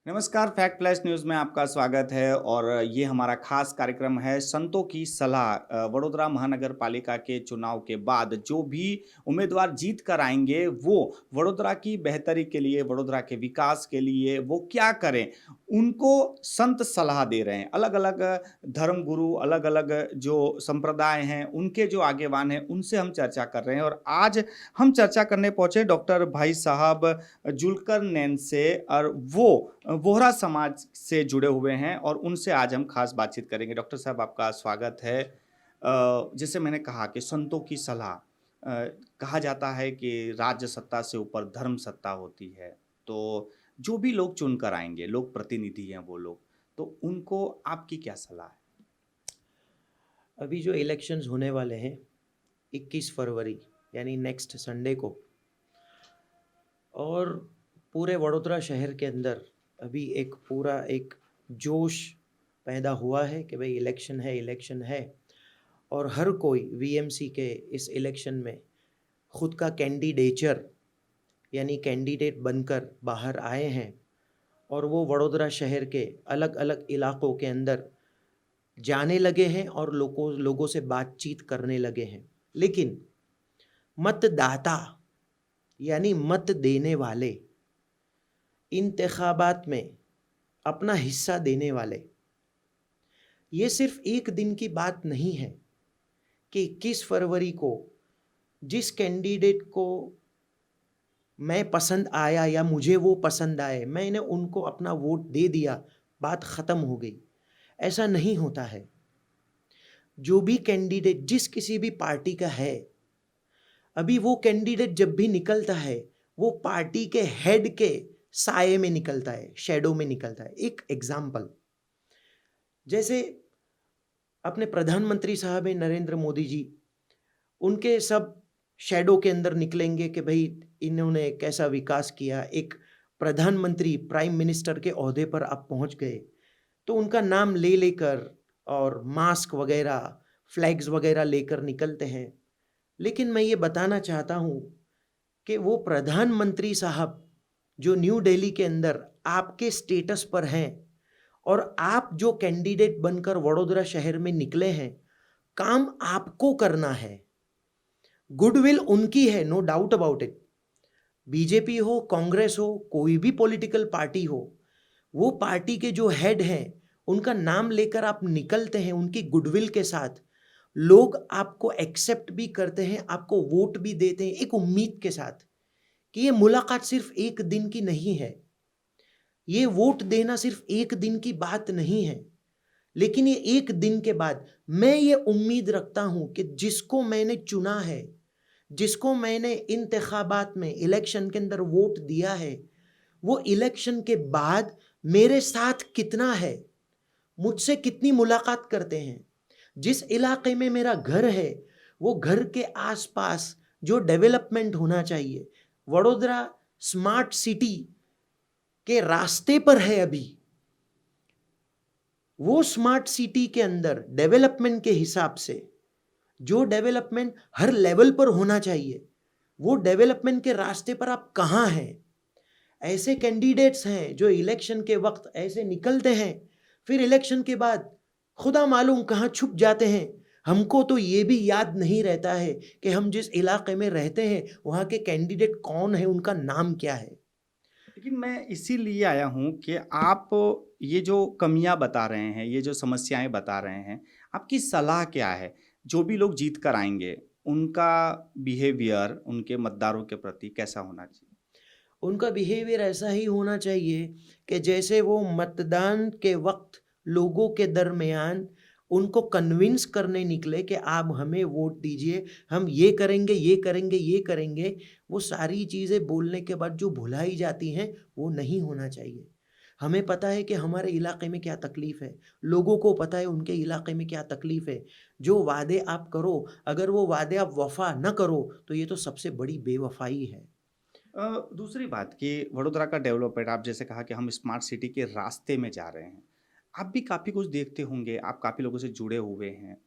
नमस्कार, fact flash news में आपका स्वागत है और ये हमारा खास कार्यक्रम है संतों की सलाह। वडोदरा महानगर पालिका के चुनाव के बाद जो भी उम्मीदवार जीत कर आएंगे वो वडोदरा की बेहतरी के लिए, वडोदरा के विकास के लिए वो क्या करें, उनको संत सलाह दे रहे हैं। अलग-अलग धर्म गुरु, अलग-अलग जो संप्रदाय हैं, उनके जो आगेवान हैं, उनसे हम चर्चा कर रहे हैं और आज हम चर्चा करने पहुँचे डॉक्टर भाई साहब जुल्कर नैन से और वो बोहरा समाज से जुड़े हुए हैं और उनसे आज हम खास बातचीत करेंगे। डॉक्टर साहब आपका स्वागत है। जैसे मैंने कहा कि संतों की सलाह कहा जाता है कि राज्य सत्ता से ऊपर धर्म सत्ता होती है। तो जो भी लोग चुनकर आएँगे, लोक प्रतिनिधि हैं वो लोग, तो उनको आपकी क्या सलाह है? अभी जो इलेक्शंस होने वाले हैं 21 फरवरी यानी नेक्स्ट संडे को, और पूरे वडोदरा शहर के अंदर अभी एक जोश पैदा हुआ है कि भाई इलेक्शन है। और हर कोई वीएमसी के इस इलेक्शन में खुद का कैंडिडेचर यानी कैंडिडेट बनकर बाहर आए हैं और वो वडोदरा शहर के अलग अलग इलाकों के अंदर जाने लगे हैं और लोगों से बातचीत करने लगे हैं। लेकिन मतदाता यानी मत देने वाले, इंतखाबात में अपना हिस्सा देने वाले, ये सिर्फ एक दिन की बात नहीं है कि 21 फरवरी को जिस कैंडिडेट को मैं पसंद आया या मुझे वो पसंद आए, मैंने उनको अपना वोट दे दिया, बात ख़त्म हो गई। ऐसा नहीं होता है। जो भी कैंडिडेट जिस किसी भी पार्टी का है, अभी वो कैंडिडेट जब भी निकलता है वो पार्टी के हेड के साये में निकलता है, शैडो में निकलता है। एक एग्जाम्पल, जैसे अपने प्रधानमंत्री साहब हैं नरेंद्र मोदी जी, उनके सब शैडो के अंदर निकलेंगे कि भाई इन्होंने कैसा विकास किया। एक प्रधानमंत्री प्राइम मिनिस्टर के ओहदे पर आप पहुंच गए तो उनका नाम ले लेकर और मास्क वगैरह, फ्लैग्स वगैरह लेकर निकलते हैं। लेकिन मैं ये बताना चाहता हूँ कि वो प्रधानमंत्री साहब जो न्यू दिल्ली के अंदर आपके स्टेटस पर हैं और आप जो कैंडिडेट बनकर वडोदरा शहर में निकले हैं, काम आपको करना है। गुडविल उनकी है, no doubt about it. BJP हो, कांग्रेस हो, कोई भी पॉलिटिकल पार्टी हो, वो पार्टी के जो हेड हैं उनका नाम लेकर आप निकलते हैं उनकी गुडविल के साथ, लोग आपको एक्सेप्ट भी करते हैं, आपको वोट भी देते हैं एक उम्मीद के साथ कि ये मुलाकात सिर्फ एक दिन की नहीं है, ये वोट देना सिर्फ एक दिन की बात नहीं है। लेकिन ये एक दिन के बाद मैं ये उम्मीद रखता हूं कि जिसको मैंने चुना है, जिसको मैंने इंतखाबात में इलेक्शन के अंदर वोट दिया है, वो इलेक्शन के बाद मेरे साथ कितना है, मुझसे कितनी मुलाकात करते हैं। जिस इलाके में मेरा घर है वो घर के आसपास जो डेवलपमेंट होना चाहिए, वडोदरा स्मार्ट सिटी के रास्ते पर है अभी, वो स्मार्ट सिटी के अंदर डेवलपमेंट के हिसाब से जो डेवलपमेंट हर लेवल पर होना चाहिए, वो डेवलपमेंट के रास्ते पर आप कहाँ हैं। ऐसे कैंडिडेट्स हैं जो इलेक्शन के वक्त ऐसे निकलते हैं, फिर इलेक्शन के बाद खुदा मालूम कहाँ छुप जाते हैं। हमको तो ये भी याद नहीं रहता है कि हम जिस इलाके में रहते हैं वहाँ के कैंडिडेट कौन है, उनका नाम क्या है। लेकिन मैं इसीलिए आया हूँ कि आप ये जो कमियाँ बता रहे हैं, ये जो समस्याएँ बता रहे हैं, आपकी सलाह क्या है? जो भी लोग जीत कर आएँगे, उनका बिहेवियर उनके मतदारों के प्रति कैसा होना चाहिए? उनका बिहेवियर ऐसा ही होना चाहिए कि जैसे वो मतदान के वक्त लोगों के दरमियान उनको कन्विंस करने निकले कि आप हमें वोट दीजिए, हम ये करेंगे, ये करेंगे, ये करेंगे। वो सारी चीज़ें बोलने के बाद जो भुलाई जाती हैं, वो नहीं होना चाहिए। हमें पता है कि हमारे इलाके में क्या तकलीफ़ है, लोगों को पता है उनके इलाके में क्या तकलीफ़ है। जो वादे आप करो, अगर वो वादे आप वफ़ा न करो, तो ये तो सबसे बड़ी बेवफ़ाई है। दूसरी बात कि वडोदरा का डेवलपमेंट आप जैसे कहा कि हम स्मार्ट सिटी के रास्ते में जा रहे हैं। आप भी काफ़ी कुछ देखते होंगे, आप काफ़ी लोगों से जुड़े हुए हैं।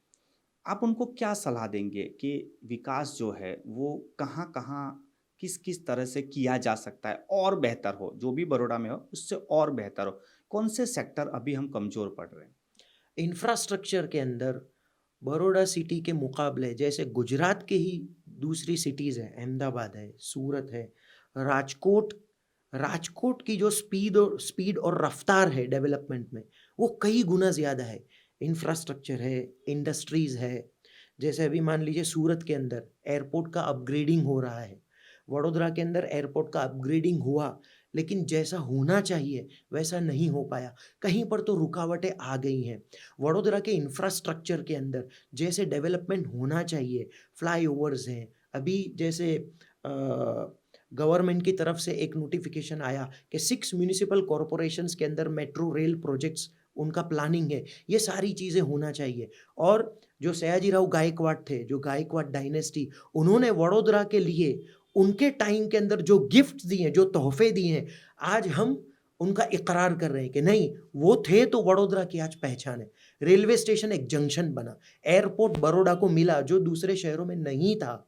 आप उनको क्या सलाह देंगे कि विकास जो है वो कहाँ-कहाँ किस किस तरह से किया जा सकता है और बेहतर हो, जो भी बड़ौदा में हो उससे और बेहतर हो? कौन से सेक्टर अभी हम कमज़ोर पड़ रहे हैं? इंफ्रास्ट्रक्चर के अंदर बड़ौदा सिटी के मुकाबले जैसे गुजरात के ही दूसरी सिटीज़ हैं, अहमदाबाद है, सूरत है, राजकोट राजकोट की जो स्पीड और रफ्तार है डेवलपमेंट में, वो कई गुना ज़्यादा है। इंफ्रास्ट्रक्चर है, इंडस्ट्रीज़ है, जैसे अभी मान लीजिए सूरत के अंदर एयरपोर्ट का अपग्रेडिंग हो रहा है, वडोदरा के अंदर एयरपोर्ट का अपग्रेडिंग हुआ, लेकिन जैसा होना चाहिए वैसा नहीं हो पाया। कहीं पर तो रुकावटें आ गई हैं। वडोदरा के इंफ्रास्ट्रक्चर के अंदर जैसे डेवलपमेंट होना चाहिए, फ्लाईओवर्स हैं, अभी जैसे गवर्नमेंट की तरफ से एक नोटिफिकेशन आया कि 6 म्युनिसिपल कॉर्पोरेशंस के अंदर मेट्रो रेल प्रोजेक्ट्स उनका प्लानिंग है। ये सारी चीज़ें होना चाहिए। और जो सयाजीराव गायकवाड़ थे, जो गायकवाड़ डायनेस्टी, उन्होंने वडोदरा के लिए उनके टाइम के अंदर जो गिफ्ट्स दिए हैं, जो तोहफ़े दिए हैं, आज हम उनका इकरार कर रहे हैं कि नहीं, वो थे तो वडोदरा की आज पहचान है। रेलवे स्टेशन एक जंक्शन बना, एयरपोर्ट बड़ौदा को मिला जो दूसरे शहरों में नहीं था।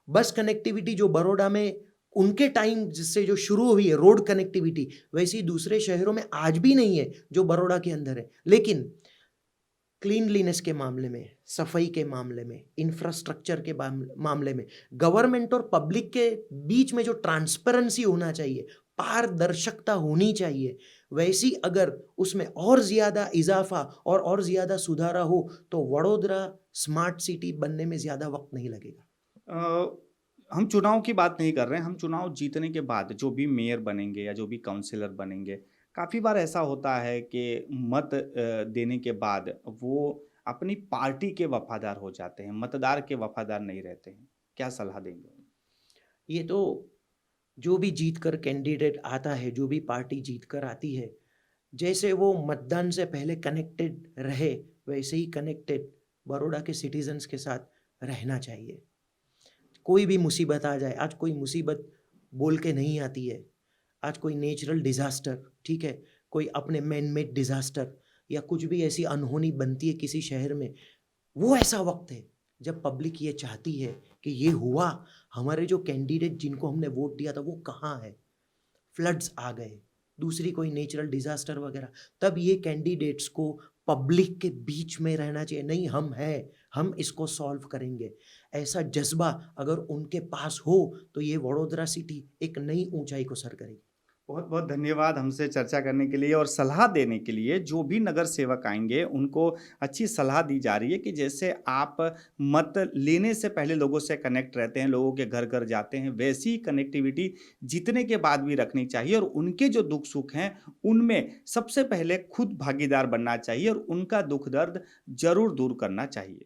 बस कनेक्टिविटी जो बड़ौदा में उनके टाइम जिससे जो शुरू हुई है रोड कनेक्टिविटी, वैसी दूसरे शहरों में आज भी नहीं है जो बड़ौदा के अंदर है। लेकिन क्लीनलीनेस के मामले में, सफाई के मामले में, इंफ्रास्ट्रक्चर के मामले में, गवर्नमेंट और पब्लिक के बीच में जो ट्रांसपेरेंसी होना चाहिए, पारदर्शिता होनी चाहिए, वैसी अगर उसमें और ज़्यादा इजाफा और ज़्यादा सुधारा हो तो वडोदरा स्मार्ट सिटी बनने में ज़्यादा वक्त नहीं लगेगा। अ, हम चुनाव की बात नहीं कर रहे हैं, हम चुनाव जीतने के बाद जो भी मेयर बनेंगे या जो भी काउंसलर बनेंगे, काफ़ी बार ऐसा होता है कि मत देने के बाद वो अपनी पार्टी के वफ़ादार हो जाते हैं, मतदार के वफ़ादार नहीं रहते हैं। क्या सलाह देंगे? ये तो जो भी जीत कर कैंडिडेट आता है, जो भी पार्टी जीत कर आती है, जैसे वो मतदान से पहले कनेक्टेड रहे, वैसे ही कनेक्टेड बड़ौदा के सिटीजन्स के साथ रहना चाहिए। कोई भी मुसीबत आ जाए, आज कोई मुसीबत बोल के नहीं आती है। आज कोई नेचुरल डिज़ास्टर, ठीक है, कोई अपने मैन मेड डिज़ास्टर या कुछ भी ऐसी अनहोनी बनती है किसी शहर में, वो ऐसा वक्त है जब पब्लिक ये चाहती है कि ये हुआ, हमारे जो कैंडिडेट जिनको हमने वोट दिया था वो कहाँ है? फ्लड्स आ गए, दूसरी कोई नेचुरल डिज़ास्टर वगैरह, तब ये कैंडिडेट्स को पब्लिक के बीच में रहना चाहिए। नहीं, हम हैं, हम इसको सॉल्व करेंगे। ऐसा जज़्बा अगर उनके पास हो तो ये वडोदरा सिटी एक नई ऊँचाई को सर करेगी। बहुत-बहुत धन्यवाद हमसे चर्चा करने के लिए और सलाह देने के लिए। जो भी नगर सेवक आएँगे, उनको अच्छी सलाह दी जा रही है कि जैसे आप मत लेने से पहले लोगों से कनेक्ट रहते हैं, लोगों के घर-घर जाते हैं, वैसी कनेक्टिविटी जीतने के बाद भी रखनी चाहिए और उनके जो दुख-सुख हैं, उनमें सबसे पहले खुद भागीदार बनना चाहिए और उनका दुःख-दर्द ज़रूर दूर करना चाहिए।